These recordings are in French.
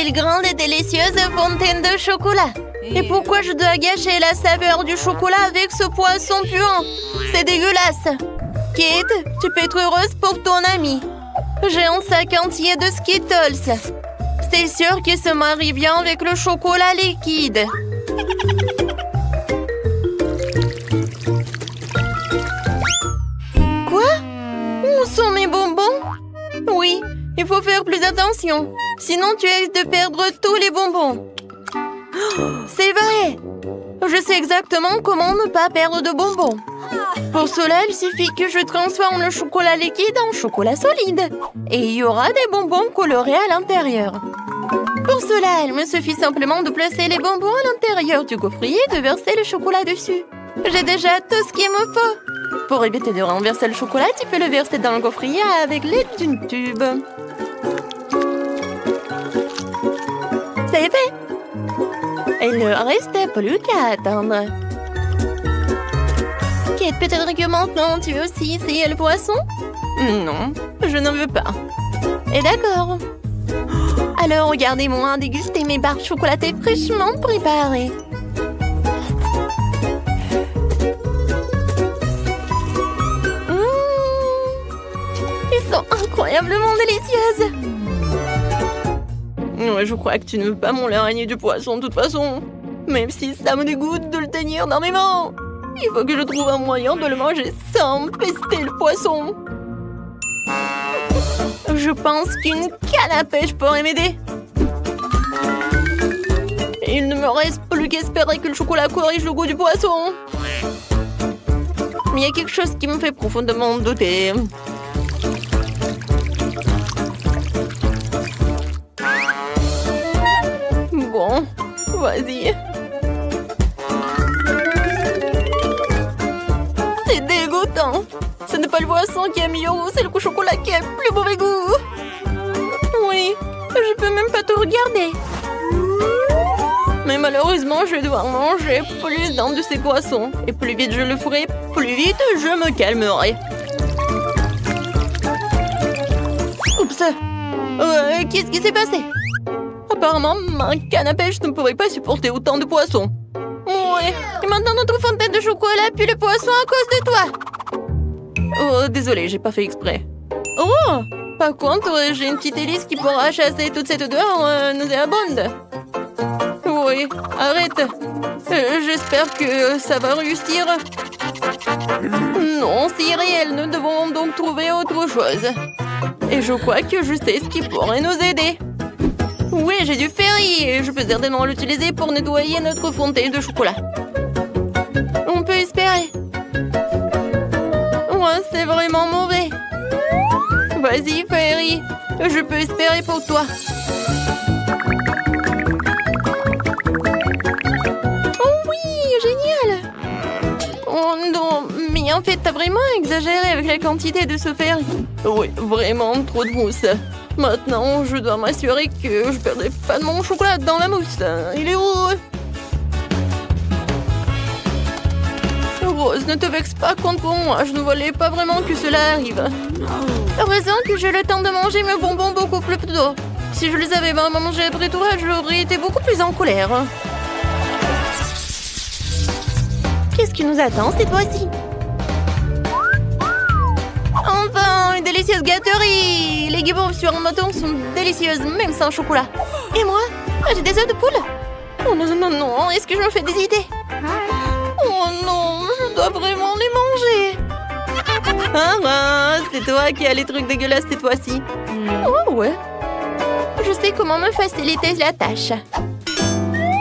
Quelle grande et délicieuse fontaine de chocolat! Et pourquoi je dois gâcher la saveur du chocolat avec ce poisson puant? C'est dégueulasse! Kate, tu peux être heureuse pour ton ami. J'ai un sac entier de Skittles. C'est sûr qu'il se marie bien avec le chocolat liquide. Quoi? Où sont mes bonbons? Oui, il faut faire plus attention. Sinon, tu risques de perdre tous les bonbons. C'est vrai! Je sais exactement comment ne pas perdre de bonbons. Pour cela, il suffit que je transforme le chocolat liquide en chocolat solide. Et il y aura des bonbons colorés à l'intérieur. Pour cela, il me suffit simplement de placer les bonbons à l'intérieur du gaufrier et de verser le chocolat dessus. J'ai déjà tout ce qu'il me faut. Pour éviter de renverser le chocolat, tu peux le verser dans le gaufrier avec l'aide d'une tube. C'est fait! Il ne reste plus qu'à attendre. Kate, peut-être que maintenant tu veux aussi essayer le poisson? Non, je n'en veux pas. Et d'accord. Alors regardez-moi déguster mes barres chocolatées fraîchement préparées. Ils sont incroyablement délicieuses. Ouais, je crois que tu ne veux pas mon l'araignée du poisson de toute façon. Même si ça me dégoûte de le tenir dans mes mains. Il faut que je trouve un moyen de le manger sans pester le poisson. Je pense qu'une canne à pêche pourrait m'aider. Il ne me reste plus qu'espérer que le chocolat corrige le goût du poisson. Mais il y a quelque chose qui me fait profondément douter. Bon, vas-y. C'est dégoûtant. Ce n'est pas le poisson qui est meilleur goût, c'est le chocolat qui a plus mauvais goût. Oui, je peux même pas te regarder. Mais malheureusement, je vais devoir manger plus d'un de ces poissons. Et plus vite je le ferai, plus vite je me calmerai. Oups. Qu'est-ce qui s'est passé? Apparemment, ma canne à pêche ne pourrait pas supporter autant de poissons. Ouais, et maintenant notre fontaine de chocolat pue le poisson à cause de toi. Oh, désolé, j'ai pas fait exprès. Oh, par contre, j'ai une petite hélice qui pourra chasser toute cette odeur nauséabonde. Oui, arrête. J'espère que ça va réussir. Non, c'est irréel, nous devons donc trouver autre chose. Et je crois que je sais ce qui pourrait nous aider. Oui, j'ai du ferry et je peux certainement l'utiliser pour nettoyer notre fontaine de chocolat. On peut espérer. Ouais, c'est vraiment mauvais. Vas-y, Ferry. Je peux espérer pour toi. Oh oui, génial. Oh non, mais en fait, t'as vraiment exagéré avec la quantité de ce Ferry. Oui, vraiment trop de mousse. Maintenant, je dois m'assurer que je ne perdrai pas de mon chocolat dans la mousse. Il est où? Rose, ne te vexe pas contre moi. Je ne voulais pas vraiment que cela arrive. Heureusement que j'ai le temps de manger mes bonbons beaucoup plus tôt. Si je les avais vraiment mangés après toi, j'aurais été beaucoup plus en colère. Qu'est-ce qui nous attend cette fois-ci? Enfin, une délicieuse gâterie! Les guimauves sur un bâton sont délicieuses, même sans chocolat. Et moi? J'ai des œufs de poule? Oh non, non, non, est-ce que je me fais des idées? Oh non, je dois vraiment les manger. Ah, c'est toi qui as les trucs dégueulasses cette fois-ci. Oh ouais. Je sais comment me faciliter la tâche.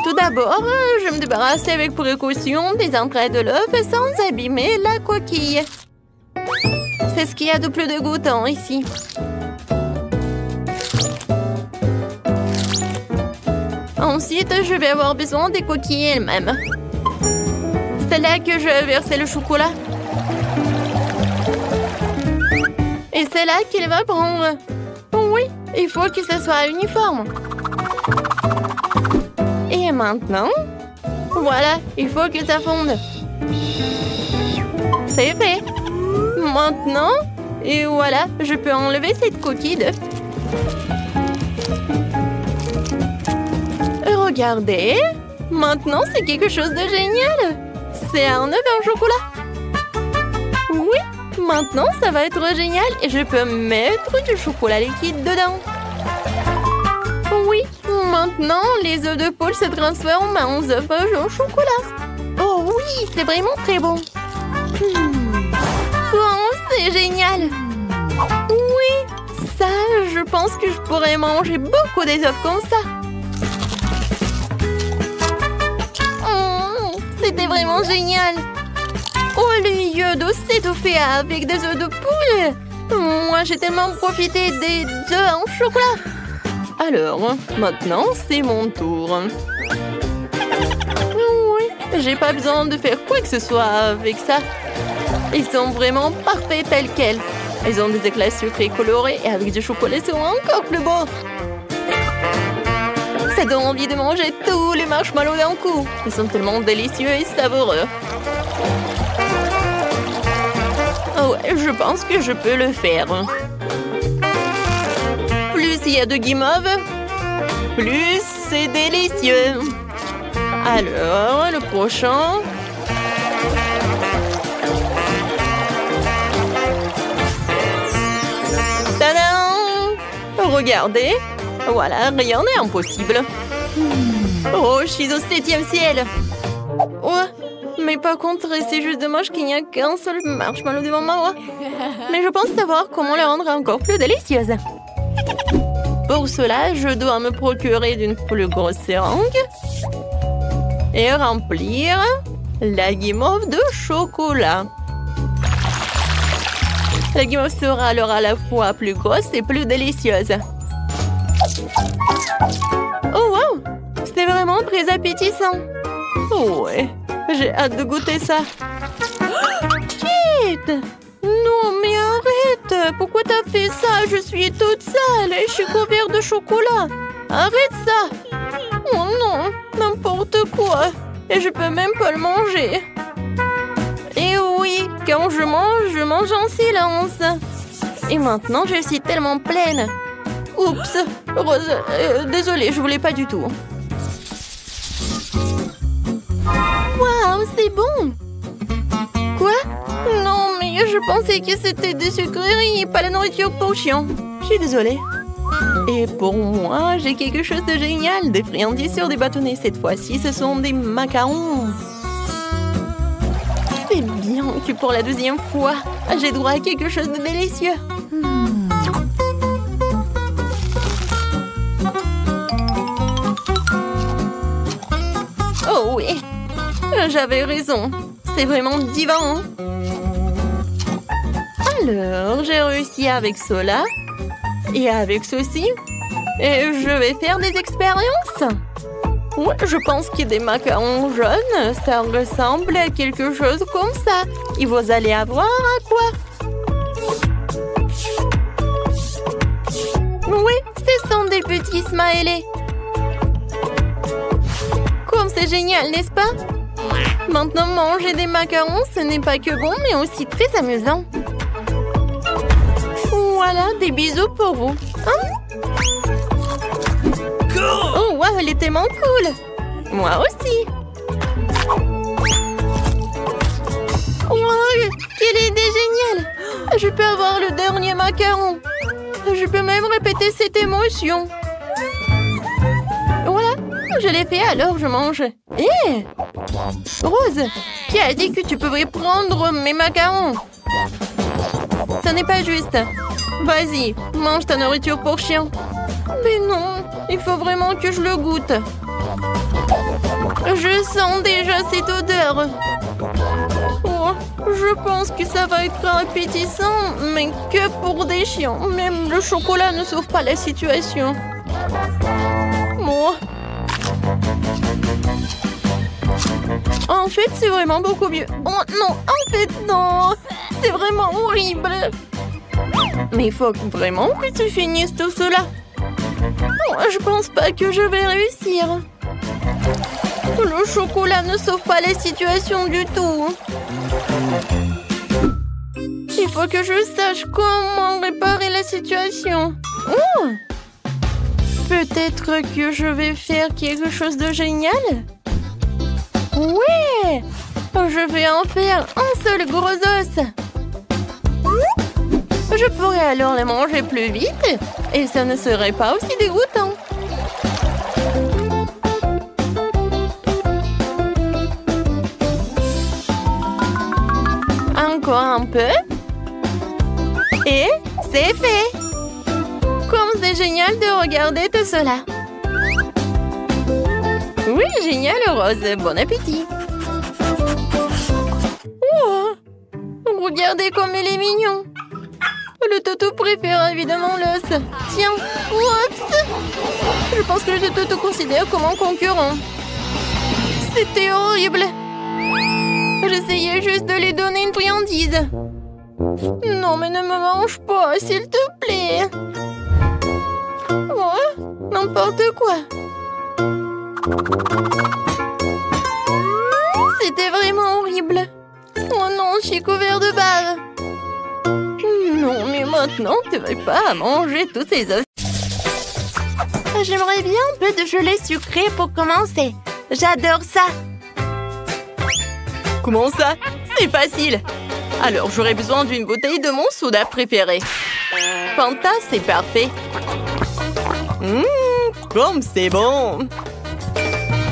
Tout d'abord, je vais me débarrasser avec précaution des entrailles de l'œuf sans abîmer la coquille. C'est ce qu'il y a de plus dégoûtant ici. Ensuite, je vais avoir besoin des coquilles elles-mêmes. C'est là que je vais verser le chocolat. Et c'est là qu'il va prendre. Oui, il faut que ce soit uniforme. Et maintenant, voilà, il faut que ça fonde. C'est fait. Maintenant, et voilà, je peux enlever cette coquille d'œuf. Regardez. Maintenant, c'est quelque chose de génial. C'est un œuf en chocolat. Oui, maintenant, ça va être génial et je peux mettre du chocolat liquide dedans. Oui, maintenant, les œufs de poule se transforment en œufs au chocolat. Oh oui, c'est vraiment très bon. Oh, c'est génial. Oui, ça, je pense que je pourrais manger beaucoup des œufs comme ça. C'était vraiment génial. Au lieu de s'étouffer avec des œufs de poule, moi j'ai tellement profité des œufs en chocolat. Alors, maintenant c'est mon tour. Oui, j'ai pas besoin de faire quoi que ce soit avec ça. Ils sont vraiment parfaits tels quels. Ils ont des éclats sucrés colorés et avec du chocolat ils sont encore plus beaux. Ça donne envie de manger tous les marshmallows d'un coup. Ils sont tellement délicieux et savoureux. Oh ouais, je pense que je peux le faire. Plus il y a de guimauve, plus c'est délicieux. Alors, le prochain. Tadam! Regardez. Voilà, rien n'est impossible. Oh, je suis au 7e ciel. Oh, mais par contre, c'est juste dommage qu'il n'y a qu'un seul marshmallow devant moi. Mais je pense savoir comment le rendre encore plus délicieuse. Pour cela, je dois me procurer d'une plus grosse seringue et remplir la guimauve de chocolat. La guimauve sera alors à la fois plus grosse et plus délicieuse. Oh wow! C'est vraiment très appétissant. Oh ouais, j'ai hâte de goûter ça. Kate! Non mais arrête! Pourquoi t'as fait ça? Je suis toute sale et je suis couverte de chocolat. Arrête ça! Oh non, n'importe quoi. Et je peux même pas le manger. Et oui, quand je mange en silence. Et maintenant, je suis tellement pleine. Oups, Rose, désolée, je voulais pas du tout. Waouh, c'est bon. Quoi? Non, mais je pensais que c'était des sucreries et pas la nourriture pour chien. Je suis désolée. Et pour moi, j'ai quelque chose de génial. Des friandises sur des bâtonnets. Cette fois-ci, ce sont des macarons. C'est bien que pour la deuxième fois, j'ai droit à quelque chose de délicieux. Oh oui, j'avais raison. C'est vraiment divin. Alors, j'ai réussi avec cela et avec ceci. Et je vais faire des expériences. Ouais, je pense que des macarons jaunes, ça ressemble à quelque chose comme ça. Et vous allez avoir à quoi? Oui, ce sont des petits smileys. Comme c'est génial, n'est-ce pas? Maintenant, manger des macarons, ce n'est pas que bon, mais aussi très amusant. Voilà, des bisous pour vous. Hein? Oh, wow, elle est tellement cool. Moi aussi. Wow, quelle idée géniale. Je peux avoir le dernier macaron. Je peux même répéter cette émotion. Voilà, je l'ai fait, alors je mange. Hé! Rose, qui a dit que tu pouvais prendre mes macarons? Ce n'est pas juste. Vas-y, mange ta nourriture pour chien. Mais non, il faut vraiment que je le goûte. Je sens déjà cette odeur. Oh, je pense que ça va être appétissant, mais que pour des chiens. Même le chocolat ne sauve pas la situation. Moi. En fait, c'est vraiment beaucoup mieux. Oh non, en fait, non. C'est vraiment horrible. Mais il faut vraiment que tu finisses tout cela. Oh, je pense pas que je vais réussir. Le chocolat ne sauve pas la situation du tout. Il faut que je sache comment réparer la situation. Oh! Peut-être que je vais faire quelque chose de génial? Ouais! Je vais en faire un seul gros os. Je pourrais alors les manger plus vite et ça ne serait pas aussi dégoûtant. Encore un peu. Et c'est fait. Comme c'est génial de regarder tout cela. Oui, génial, Rose. Bon appétit. Oh, regardez comme il est mignon. Le toutou préfère évidemment l'os. Tiens, what? Je pense que le toutou considère comme un concurrent. C'était horrible. J'essayais juste de lui donner une friandise. Non, mais ne me mange pas, s'il te plaît. Oh, n'importe quoi. C'était vraiment horrible. Oh non, je suis couvert de bave. Non, mais maintenant, tu ne vas pas manger tous ces os. J'aimerais bien un peu de gelée sucrée pour commencer. J'adore ça. Comment ça? C'est facile. Alors, j'aurais besoin d'une bouteille de mon soda préféré. Fanta, c'est parfait. Comme c'est bon.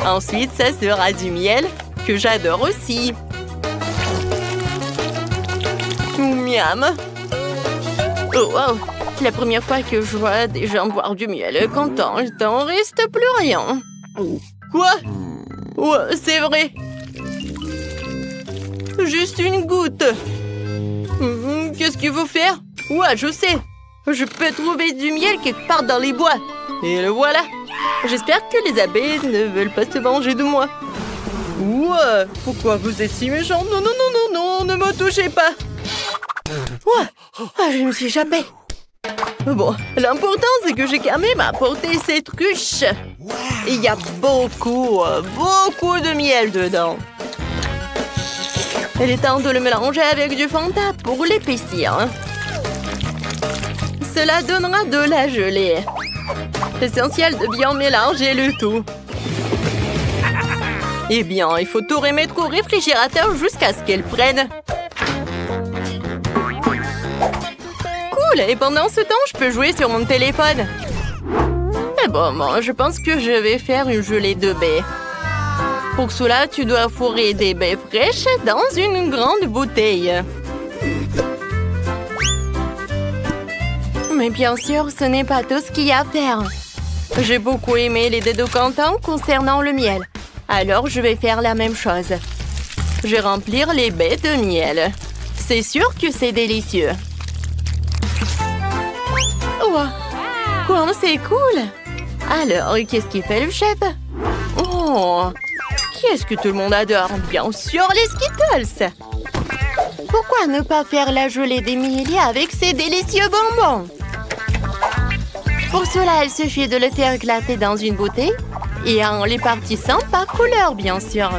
Ensuite, ça sera du miel, que j'adore aussi. Miam. Oh, wow. C'est la première fois que je vois des gens boire du miel. Quand il t'en reste plus rien. Quoi? Ouais, c'est vrai. Juste une goutte. Qu'est-ce qu'il faut faire? Ouais, je sais. Je peux trouver du miel quelque part dans les bois. Et le voilà. J'espère que les abeilles ne veulent pas se venger de moi. Ouais, pourquoi vous êtes si méchant? Non, non, non, non, non, ne me touchez pas. Ouais, je me suis échappée. Bon, l'important c'est que j'ai quand même apporté cette ruche. Il y a beaucoup de miel dedans. Il est temps de le mélanger avec du Fanta pour l'épaissir. Cela donnera de la gelée. Essentiel de bien mélanger le tout. Eh bien, il faut tout remettre au réfrigérateur jusqu'à ce qu'elle prenne. Cool! Et pendant ce temps, je peux jouer sur mon téléphone. Mais bon, je pense que je vais faire une gelée de baies. Pour cela, tu dois fourrer des baies fraîches dans une grande bouteille. Mais bien sûr, ce n'est pas tout ce qu'il y a à faire. J'ai beaucoup aimé les dés de Quentin concernant le miel. Alors, je vais faire la même chose. Je vais remplir les baies de miel. C'est sûr que c'est délicieux. Wow. Quoi, c'est cool! Alors, qu'est-ce qu'il fait le chef? Oh! Qu'est-ce que tout le monde adore? Bien sûr, les Skittles! Pourquoi ne pas faire la gelée d'Emilie avec ces délicieux bonbons? Pour cela, il suffit de le faire éclater dans une bouteille et en les partissant par couleur, bien sûr.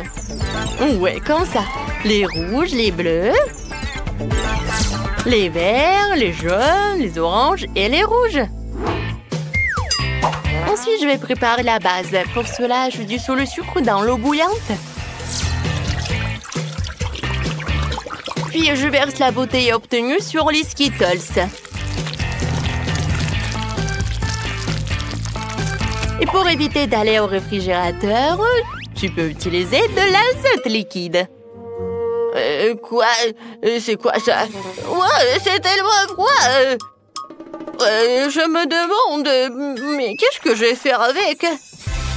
Ouais, comme ça. Les rouges, les bleus, les verts, les jaunes, les oranges et les rouges. Ensuite, je vais préparer la base. Pour cela, je dissous le sucre dans l'eau bouillante. Puis, je verse la bouteille obtenue sur les Skittles. Et pour éviter d'aller au réfrigérateur, tu peux utiliser de l'azote liquide. Quoi? C'est quoi ça? Ouais, c'est tellement froid. Je me demande, mais qu'est-ce que je vais faire avec?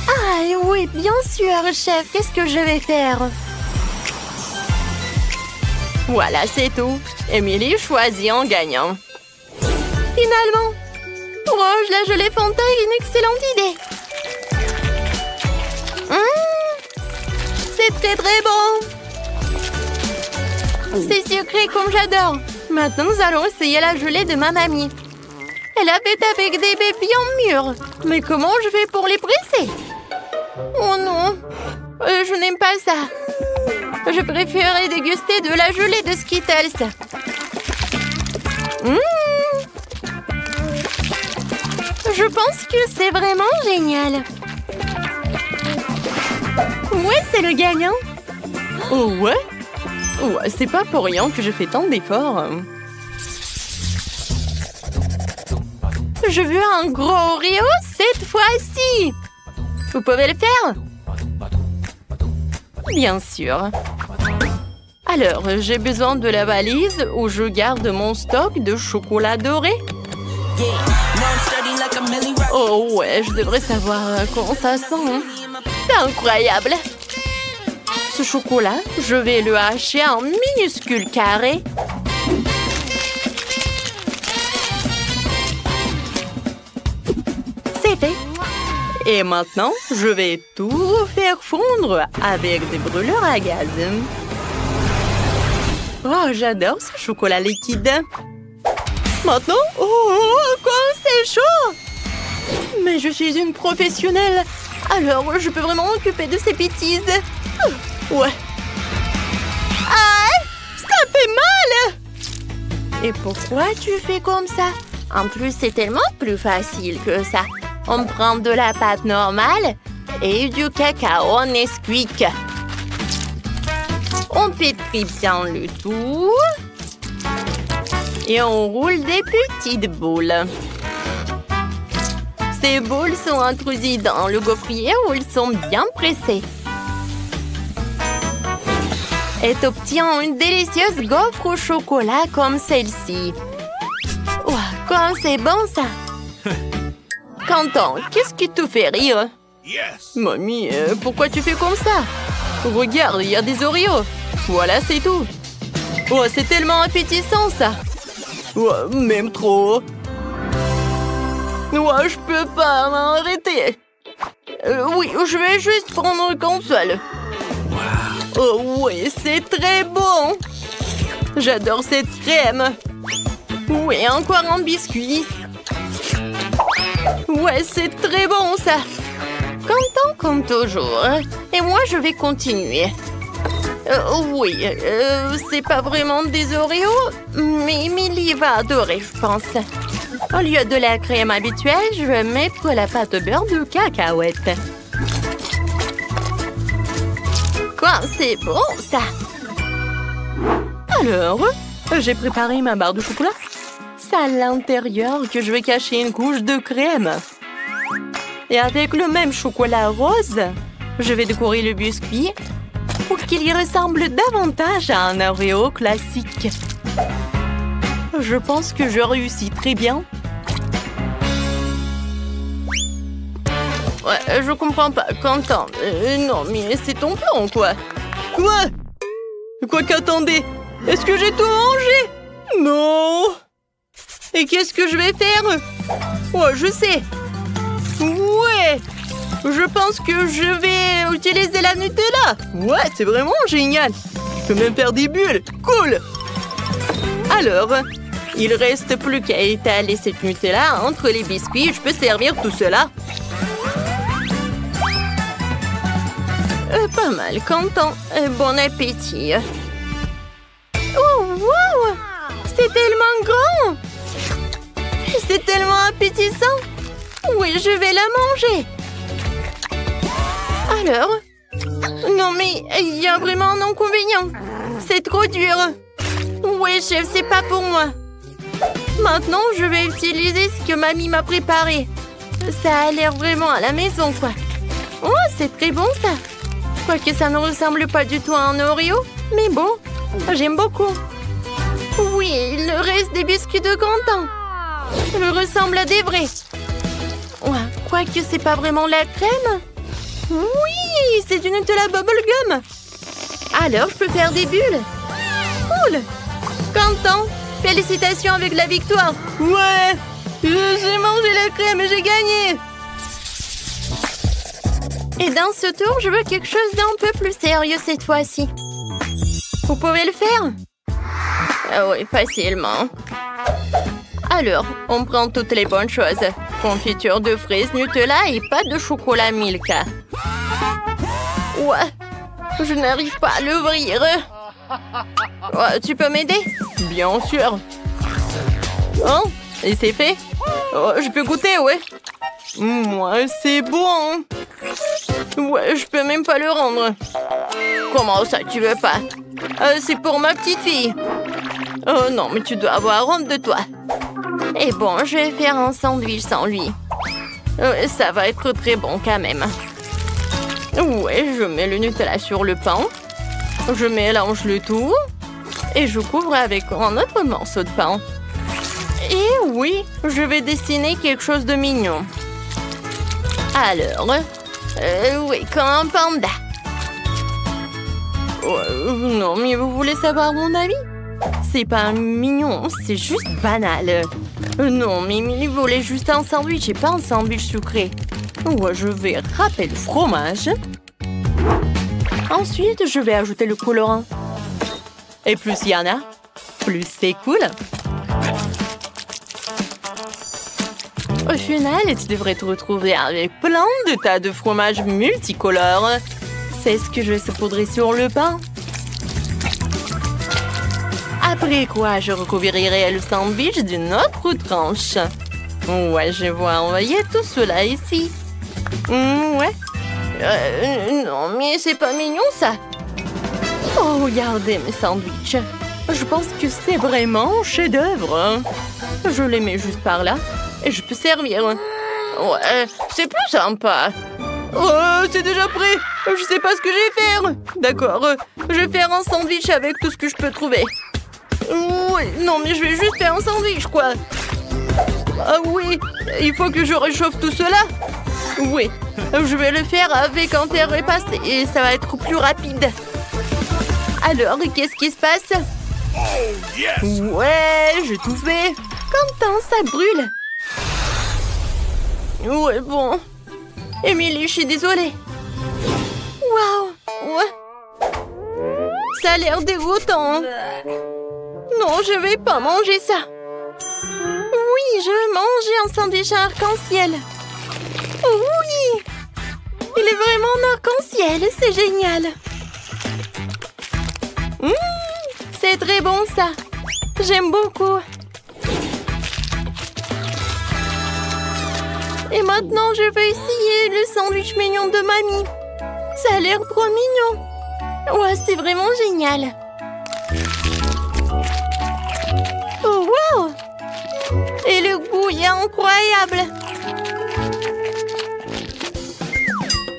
Ah oui, bien sûr, chef. Qu'est-ce que je vais faire? Voilà, c'est tout. Emily choisit en gagnant. Finalement, Roche, la gelée Fanta est une excellente idée. C'est très très bon. C'est sucré comme j'adore. Maintenant, nous allons essayer la gelée de ma mamie. Elle a fait avec des baies bien mûres. Mais comment je fais pour les presser? Oh non, je n'aime pas ça. Je préférerais déguster de la gelée de Skittles. Je pense que c'est vraiment génial. Ouais, c'est le gagnant. Oh ouais? Ouais, c'est pas pour rien que je fais tant d'efforts. Je veux un gros Oreo cette fois-ci. Vous pouvez le faire? Bien sûr. Alors, j'ai besoin de la valise où je garde mon stock de chocolat doré. Oh ouais, je devrais savoir comment ça sent. Hein. C'est incroyable. Ce chocolat, je vais le hacher en minuscules carrés. C'est fait. Et maintenant, je vais tout faire fondre avec des brûleurs à gaz. Oh, j'adore ce chocolat liquide. Maintenant, comme c'est chaud! mais je suis une professionnelle. Alors, je peux vraiment m'occuper de ces bêtises. Ouais. Ah, ça fait mal! Et pourquoi tu fais comme ça? En plus, c'est tellement plus facile que ça. On prend de la pâte normale et du cacao Nesquik. On pétrit bien le tout. Et on roule des petites boules. Ces boules sont introduites dans le gaufrier où elles sont bien pressées. Et obtient une délicieuse gaufre au chocolat comme celle-ci. Wow, comme c'est bon ça! Quentin, qu'est-ce qui te fait rire? Yes. Mamie, pourquoi tu fais comme ça? Regarde, il y a des Oreos. Voilà, c'est tout. Oh, c'est tellement appétissant ça. Oh, même trop. Oh, je peux pas m'arrêter. Oui, je vais juste prendre une console. Oh oui, c'est très bon. J'adore cette crème. Oui, encore un biscuit. Ouais, c'est très bon ça. Content comme toujours. Et moi, je vais continuer. Oui, c'est pas vraiment des Oreos, mais Emily va adorer, je pense. Au lieu de la crème habituelle, je vais mettre la pâte au beurre de cacahuète. Quoi, c'est bon ça! Alors, j'ai préparé ma barre de chocolat. C'est à l'intérieur que je vais cacher une couche de crème. Et avec le même chocolat rose, je vais décorer le biscuit pour qu'il y ressemble davantage à un Oreo classique. Je pense que je réussis très bien. Ouais, je comprends pas, Quentin. Non, mais c'est ton plan, quoi. Quoi? Quoi qu'attendez? Est-ce que j'ai tout mangé? Non! Et qu'est-ce que je vais faire? Oh, je sais. Ouais! Je pense que je vais utiliser la Nutella. Ouais, c'est vraiment génial. Je peux même faire des bulles. Cool! Alors, il reste plus qu'à étaler cette Nutella entre les biscuits. Je peux servir tout cela. Pas mal, Quentin. Bon appétit. Oh, wow! C'est tellement grand! C'est tellement appétissant! Oui, je vais la manger! Alors? Non, mais il y a vraiment un inconvénient. C'est trop dur. Oui, chef, c'est pas pour moi. Maintenant, je vais utiliser ce que mamie m'a préparé. Ça a l'air vraiment à la maison, quoi. Oh, c'est très bon, ça. Quoique ça ne ressemble pas du tout à un Oreo. Mais bon, j'aime beaucoup. Oui, le reste des biscuits de Quentin. Me ressemble à des vrais. Ouais, quoique c'est pas vraiment la crème. Oui, c'est du Nutella bubblegum. Alors, je peux faire des bulles. Cool. Quentin, félicitations avec la victoire. Ouais, j'ai mangé la crème et j'ai gagné. Et dans ce tour, je veux quelque chose d'un peu plus sérieux cette fois-ci. Vous pouvez le faire? Oui, facilement. Alors, on prend toutes les bonnes choses. Confiture de fraises, Nutella et pâte de chocolat Milka. Ouais, je n'arrive pas à l'ouvrir. Ouais, tu peux m'aider? Bien sûr. Hein? Et c'est fait? Oh, je peux goûter, ouais. Ouais, c'est bon. Ouais, je peux même pas le rendre. Comment ça, tu veux pas? C'est pour ma petite fille. Oh non, mais tu dois avoir honte de toi. Et bon, je vais faire un sandwich sans lui. Ça va être très bon quand même. Ouais, je mets le Nutella sur le pain. Je mélange le tout. Et je couvre avec un autre morceau de pain. Et oui, je vais dessiner quelque chose de mignon. Alors, oui, comme un panda. Non, mais vous voulez savoir mon avis? C'est pas mignon, c'est juste banal. Non, mais il voulait juste un sandwich et pas un sandwich sucré. Ouais, je vais râper le fromage. Ensuite, je vais ajouter le colorant. Et plus il y en a, plus c'est cool. Au final, tu devrais te retrouver avec plein de tas de fromages multicolores. C'est ce que je vais saupoudrer sur le pain. Après quoi, je recouvrirai le sandwich d'une autre tranche. Ouais, je vais envoyer tout cela ici. Ouais. Non, mais c'est pas mignon, ça. Oh, regardez mes sandwichs. Je pense que c'est vraiment un chef-d'œuvre. Je les mets juste par là et je peux servir. Ouais, c'est plus sympa. Oh, c'est déjà prêt. Je sais pas ce que je vais faire. D'accord, je vais faire un sandwich avec tout ce que je peux trouver. Non, mais je vais juste faire un sandwich, quoi. Ah oui, il faut que je réchauffe tout cela. Oui, je vais le faire avec un terre repassé et ça va être plus rapide. Alors, qu'est-ce qui se passe? Ouais, j'ai tout fait. Quentin, ça brûle. Ouais, bon. Émilie, je suis désolée. Waouh, ouais. Ça a l'air dégoûtant. Non, je vais pas manger ça. Oui, je veux manger un sandwich arc-en-ciel. Oui, il est vraiment en arc-en-ciel, c'est génial. C'est très bon ça. J'aime beaucoup. Et maintenant, je vais essayer le sandwich mignon de mamie. Ça a l'air trop mignon. Ouais, c'est vraiment génial. Oh, wow! Et le goût est incroyable.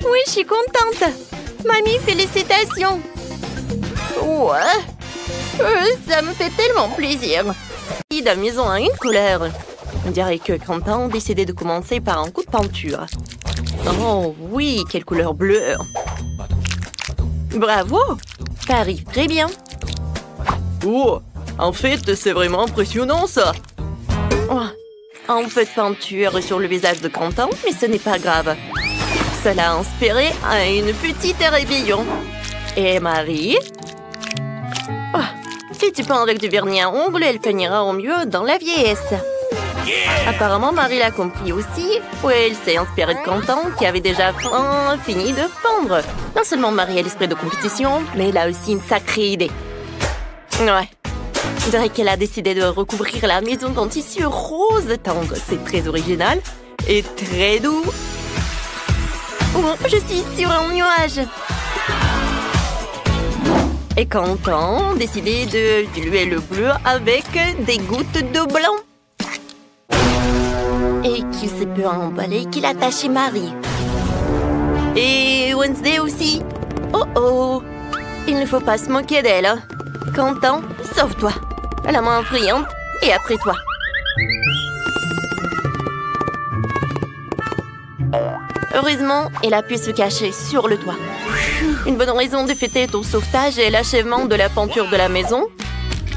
Oui, je suis contente. Mamie, félicitations. Ouais. Ça me fait tellement plaisir. La maison a une couleur. On dirait que Quentin a décidé de commencer par un coup de peinture. Oh oui, quelle couleur bleue. Bravo, ça arrive très bien. Oh, en fait, c'est vraiment impressionnant ça. Oh, un peu de peinture sur le visage de Quentin, mais ce n'est pas grave. Cela a inspiré à une petite rébellion. Et Marie? Oh, si tu peins avec du vernis à ongles, elle finira au mieux dans la vieillesse. Apparemment, Marie l'a compris aussi. Oui, elle s'est inspirée de Quentin, qui avait déjà fini de peindre. Non seulement Marie a l'esprit de compétition, mais elle a aussi une sacrée idée. Ouais. On dirait qu'elle a décidé de recouvrir la maison d'un tissu rose tendre. C'est très original et très doux. Oh, je suis sur un nuage. Et Quentin a décidé de diluer le bleu avec des gouttes de blanc. Et qui se peut emballer qu'il a attaché Marie. Et Wednesday aussi. Oh oh. Il ne faut pas se moquer d'elle. Quentin, sauve-toi. La main brillante et après toi. Heureusement, elle a pu se cacher sur le toit. Une bonne raison de fêter ton sauvetage et l'achèvement de la peinture de la maison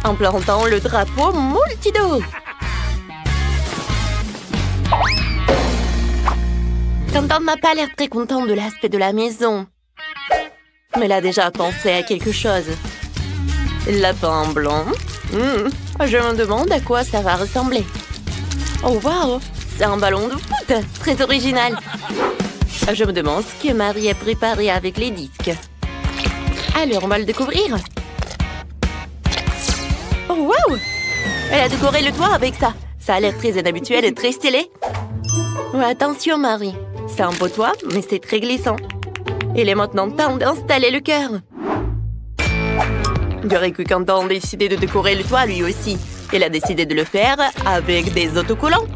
en plantant le drapeau Multido. Quentin n'a pas l'air très content de l'aspect de la maison. Mais il a déjà pensé à quelque chose. Lapin blanc. Je me demande à quoi ça va ressembler. Oh wow, c'est un ballon de foot, très original. Je me demande ce que Marie a préparé avec les disques. Alors, on va le découvrir. Oh wow, elle a décoré le toit avec ça. Ça a l'air très inhabituel et très stylé. Ouais, attention, Marie. C'est un beau toit, mais c'est très glissant. Il est maintenant temps d'installer le cœur. Il dirait que Quentin a décidé de décorer le toit lui aussi. Il a décidé de le faire avec des autocollants.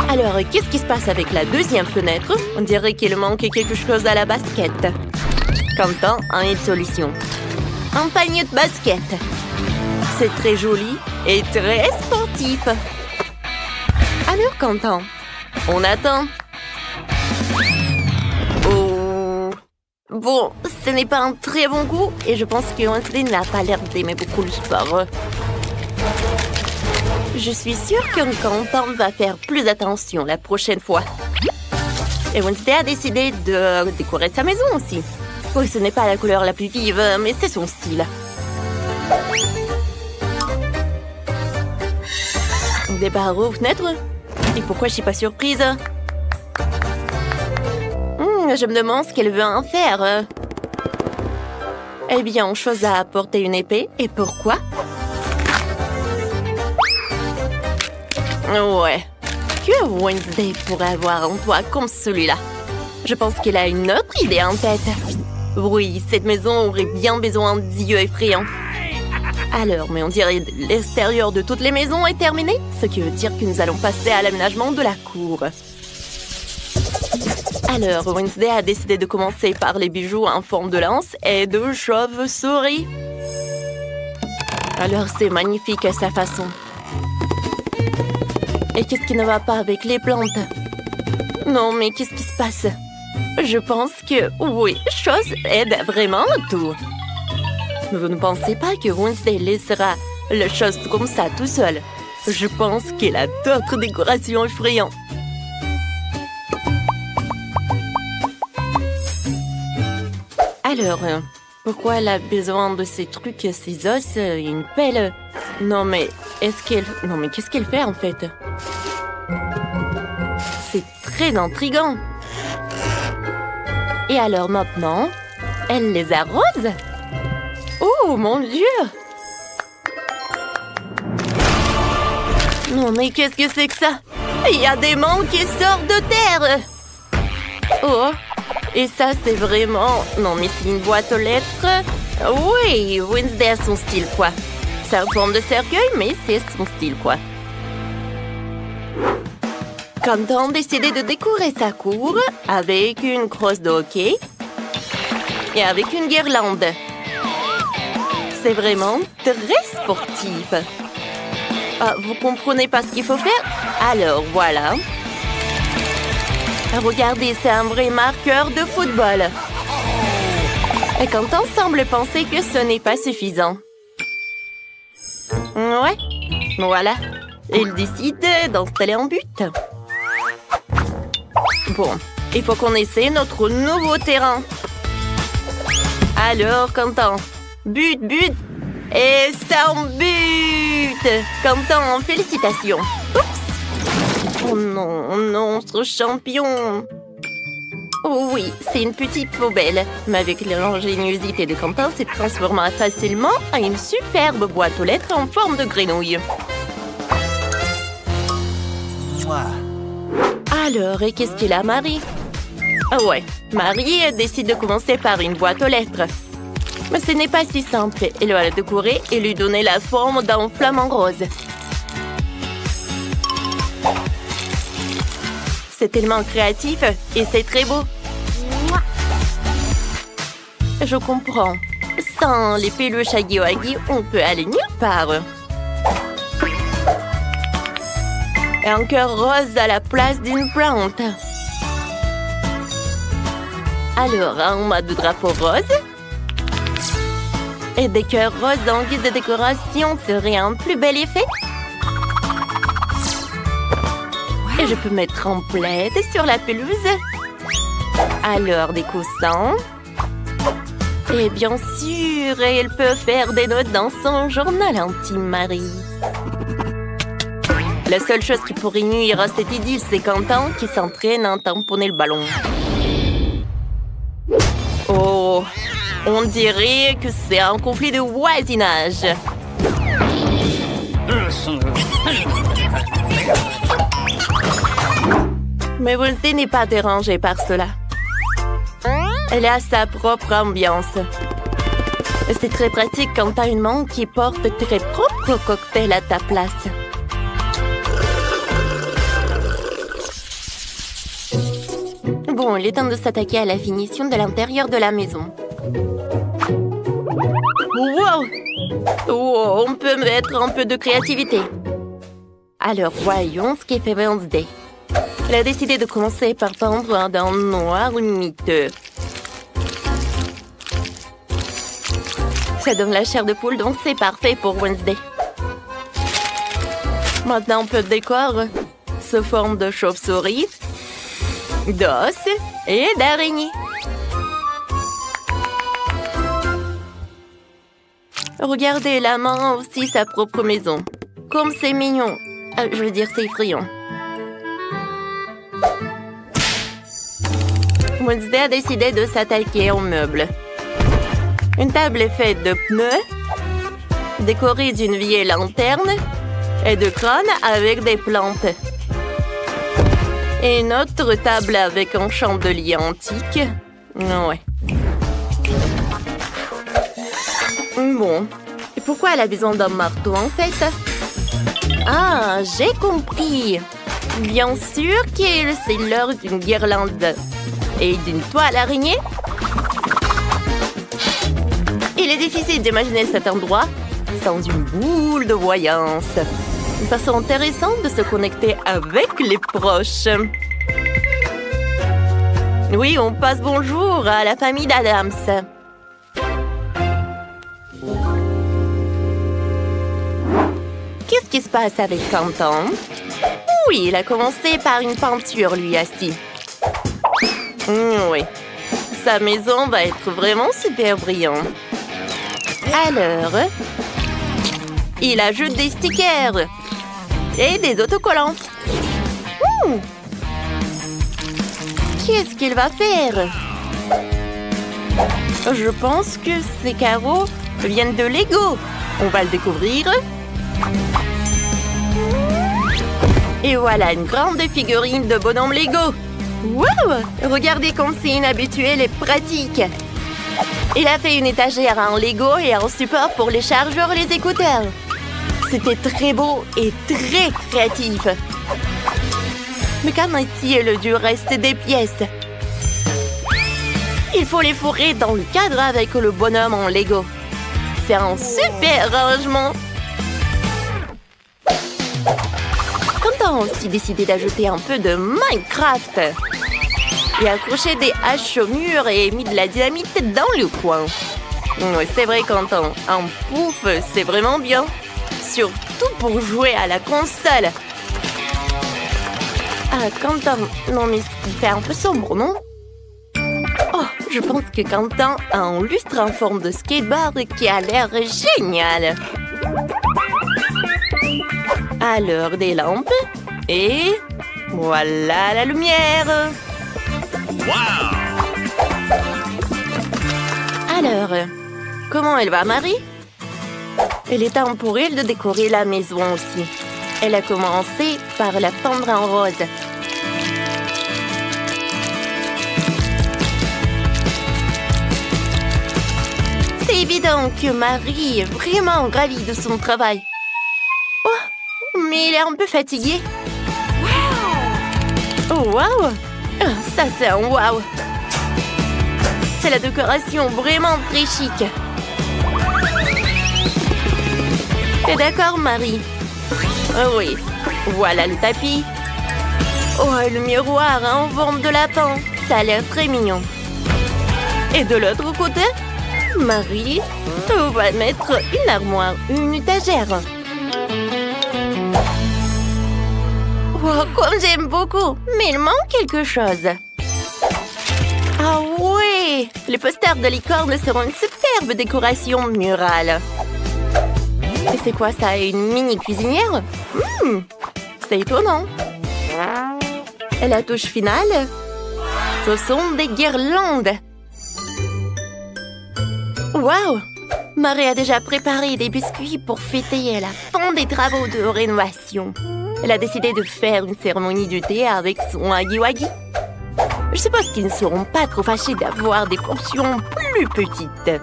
Alors, qu'est-ce qui se passe avec la deuxième fenêtre? On dirait qu'il manque quelque chose à la basket. Quentin a une solution. Un panier de basket. C'est très joli et très sportif. Alors, Quentin, on attend. Oh. Bon, ce n'est pas un très bon goût et je pense que Wednesday n'a pas l'air d'aimer beaucoup le sport. Je suis sûre que Quentin va faire plus attention la prochaine fois. Et Wednesday a décidé de décorer sa maison aussi. Oui, ce n'est pas la couleur la plus vive, mais c'est son style. Des barreaux aux fenêtres? Et pourquoi je suis pas surprise? Je me demande ce qu'elle veut en faire. Eh bien, on choisit à apporter une épée. Et pourquoi? Ouais. Que Wednesday pourrait avoir un toit comme celui-là? Je pense qu'il a une autre idée en tête. Oui, cette maison aurait bien besoin d'yeux effrayants. Alors, mais on dirait que l'extérieur de toutes les maisons est terminé, ce qui veut dire que nous allons passer à l'aménagement de la cour. Alors, Wednesday a décidé de commencer par les bijoux en forme de lance et de chauve-souris. Alors, c'est magnifique à sa façon. Et qu'est-ce qui ne va pas avec les plantes? Non, mais qu'est-ce qui se passe? Je pense que, oui, chose aide vraiment tout. Mais vous ne pensez pas que Wednesday laissera la chose comme ça tout seul? Je pense qu'elle a d'autres décorations effrayantes. Alors, pourquoi elle a besoin de ces trucs, ces os, une pelle? Non, mais qu'est-ce qu'elle fait en fait? C'est très intriguant. Et alors maintenant, elle les arrose? Oh mon Dieu! Non mais qu'est-ce que c'est que ça? Il y a des mangues qui sortent de terre! Oh! Et ça c'est vraiment... Non mais c'est une boîte aux lettres? Oui, Wednesday a son style quoi. C'est en forme de cercueil mais c'est son style quoi. Quentin a décidé de décorer sa cour avec une crosse de hockey et avec une guirlande. C'est vraiment très sportif. Ah, vous comprenez pas ce qu'il faut faire? Alors, voilà. Regardez, c'est un vrai marqueur de football. Et Quentin semble penser que ce n'est pas suffisant. Ouais, voilà. Il décide d'installer un but. Bon, il faut qu'on essaie notre nouveau terrain. Alors, Quentin, but, et c'est un but! Quentin, félicitations. Oups! Oh non, ce champion! Oh oui, c'est une petite poubelle, mais avec l'ingéniosité de Quentin, c'est transformé facilement en une superbe boîte aux lettres en forme de grenouille. Alors, et qu'est-ce qu'il a, Marie? Ah ouais, Marie décide de commencer par une boîte aux lettres. Mais ce n'est pas si simple. Elle va la décorer et lui donner la forme d'un flamant rose. C'est tellement créatif et c'est très beau. Je comprends. Sans les peluches Huggy Wuggy, on peut aller nulle part. Et un cœur rose à la place d'une plante. Alors, un mât de drapeau rose. Et des cœurs roses en guise de décoration serait un plus bel effet. Et je peux mettre un plaid sur la pelouse. Alors, des coussins. Et bien sûr, elle peut faire des notes dans son journal intime, Marie. La seule chose qui pourrait nuire à cette idylle, c'est Quentin qui s'entraîne à tamponner le ballon. Oh, on dirait que c'est un conflit de voisinage. Mais Wednesday n'est pas dérangée par cela. Elle a sa propre ambiance. C'est très pratique quand t'as une maman qui porte tes propres cocktails à ta place. Bon, il est temps de s'attaquer à la finition de l'intérieur de la maison. Wow! Oh, on peut mettre un peu de créativité. Alors, voyons ce qu'est fait Wednesday. Elle a décidé de commencer par peindre d'un noir miteux. Ça donne la chair de poule, donc c'est parfait pour Wednesday. Maintenant, un peu de décor sous forme de chauve-souris, d'os et d'araignée. Regardez, la main a aussi sa propre maison. Comme c'est mignon. Je veux dire, c'est effrayant. Wednesday a décidé de s'attaquer aux meubles. Une table est faite de pneus, décorée d'une vieille lanterne et de crânes avec des plantes. Et une autre table avec un chandelier antique. Ouais. Bon. Et pourquoi elle a besoin d'un marteau, en fait? Ah, j'ai compris. Bien sûr que c'est l'heure d'une guirlande et d'une toile araignée. Il est difficile d'imaginer cet endroit sans une boule de voyance. Une façon intéressante de se connecter avec les proches. Oui, on passe bonjour à la famille d'Adams. Qu'est-ce qui se passe avec Quentin? Oui, il a commencé par une peinture, lui, assis. Oui, sa maison va être vraiment super brillante. Alors, il ajoute des stickers et des autocollants. Qu'est-ce qu'il va faire? Je pense que ces carreaux viennent de Lego. On va le découvrir. Et voilà une grande figurine de bonhomme Lego. Wow! Regardez comme c'est inhabituel et pratique. Il a fait une étagère en Lego et un support pour les chargeurs et les écouteurs. C'était très beau et très créatif. Mais qu'en est-il du reste des pièces? Il faut les fourrer dans le cadre avec le bonhomme en Lego. C'est un super arrangement. Quentin a aussi décidé d'ajouter un peu de Minecraft. Il a accroché des haches au mur et mis de la dynamite dans le coin. C'est vrai, Quentin, un pouf, c'est vraiment bien. Surtout pour jouer à la console. Ah, Quentin, non mais il fait un peu sombre, non? Oh, je pense que Quentin a un lustre en forme de skateboard qui a l'air génial. Alors, des lampes. Et voilà la lumière. Wow! Alors, comment elle va, Marie? Il est temps pour elle de décorer la maison aussi. Elle a commencé par la peindre en rose. C'est évident que Marie est vraiment ravie de son travail. Oh, mais elle est un peu fatiguée. Oh, wow! Ça, c'est un wow! C'est la décoration vraiment très chic. T'es d'accord, Marie? Oh oui, voilà le tapis. Oh, le miroir en forme de lapin. Ça a l'air très mignon. Et de l'autre côté, Marie va mettre une armoire, une étagère. Oh, comme j'aime beaucoup, mais il manque quelque chose. Ah ouais, les posters de licorne seront une superbe décoration murale. Et c'est quoi ça, une mini cuisinière? C'est étonnant. Et la touche finale, ce sont des guirlandes. Waouh! Marie a déjà préparé des biscuits pour fêter la fin des travaux de rénovation. Elle a décidé de faire une cérémonie du thé avec son Huggy-Wuggy. Je suppose qu'ils ne seront pas trop fâchés d'avoir des portions plus petites.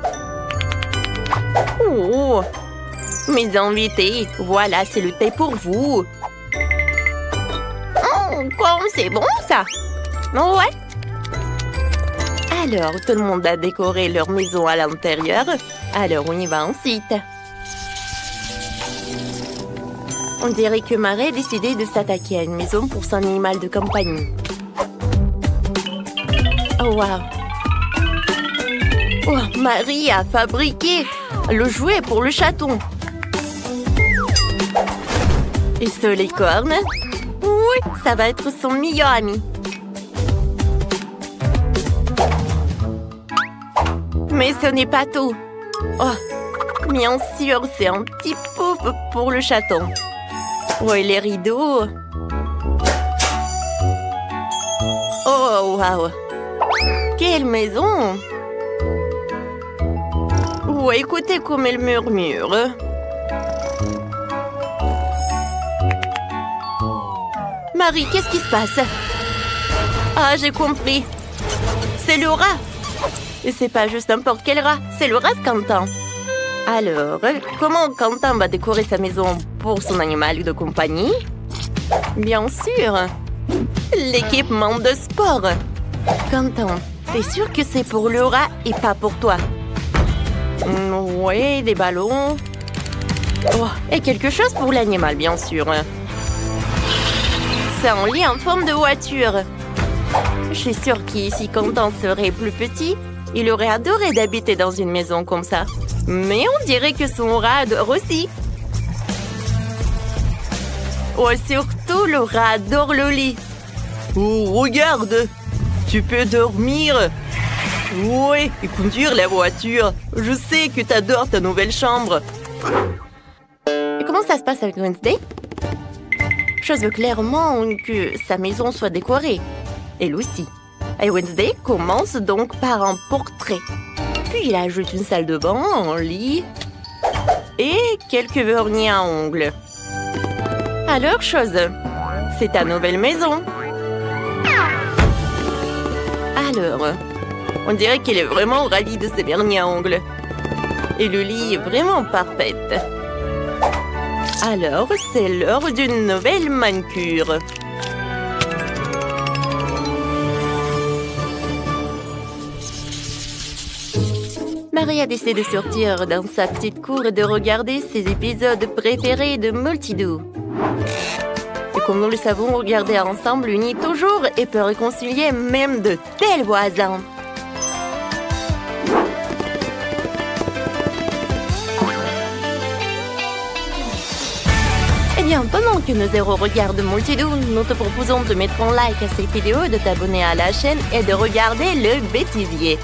Oh, mes invités, voilà, c'est le thé pour vous. Oh, comme c'est bon ça. Ouais. Alors, tout le monde a décoré leur maison à l'intérieur. Alors, on y va ensuite. On dirait que Marie a décidé de s'attaquer à une maison pour son animal de compagnie. Oh, wow. Oh, Marie a fabriqué le jouet pour le chaton. Et ce licorne? Oui, ça va être son meilleur ami. Mais ce n'est pas tout. Oh, bien sûr, c'est un petit pouf pour le chaton. Oh, et les rideaux. Oh, waouh. Quelle maison! Oh, écoutez comme elle murmure. Marie, qu'est-ce qui se passe? Ah, j'ai compris. C'est le rat. Et c'est pas juste n'importe quel rat, c'est le rat de Quentin. Alors, comment Quentin va décorer sa maison pour son animal de compagnie? Bien sûr, l'équipement de sport. Quentin, t'es sûr que c'est pour le rat et pas pour toi? Oui, des ballons. Oh, et quelque chose pour l'animal, bien sûr. C'est un lit en forme de voiture. Je suis sûre qu'ici Quentin serait plus petit, il aurait adoré d'habiter dans une maison comme ça. Mais on dirait que son rat adore aussi. Oh, surtout le rat adore le lit. Oh, regarde, tu peux dormir. Oui, et conduire la voiture. Je sais que t'adores ta nouvelle chambre. Et comment ça se passe avec Wednesday? Chose veut clairement que sa maison soit décorée. Elle aussi. Et Wednesday commence donc par un portrait. Puis il ajoute une salle de bain, un lit et quelques vernis à ongles. Alors, chose, c'est ta nouvelle maison. Alors, on dirait qu'il est vraiment ravi de ses vernis à ongles. Et le lit est vraiment parfait. Alors, c'est l'heure d'une nouvelle manucure. Marie a décidé de sortir dans sa petite cour et de regarder ses épisodes préférés de Multidoo. Et comme nous le savons, regarder ensemble unit toujours et peut réconcilier même de tels voisins. Eh bien, pendant que nos héros regardent Multidoo, nous te proposons de mettre un like à cette vidéo, de t'abonner à la chaîne et de regarder le bêtisier.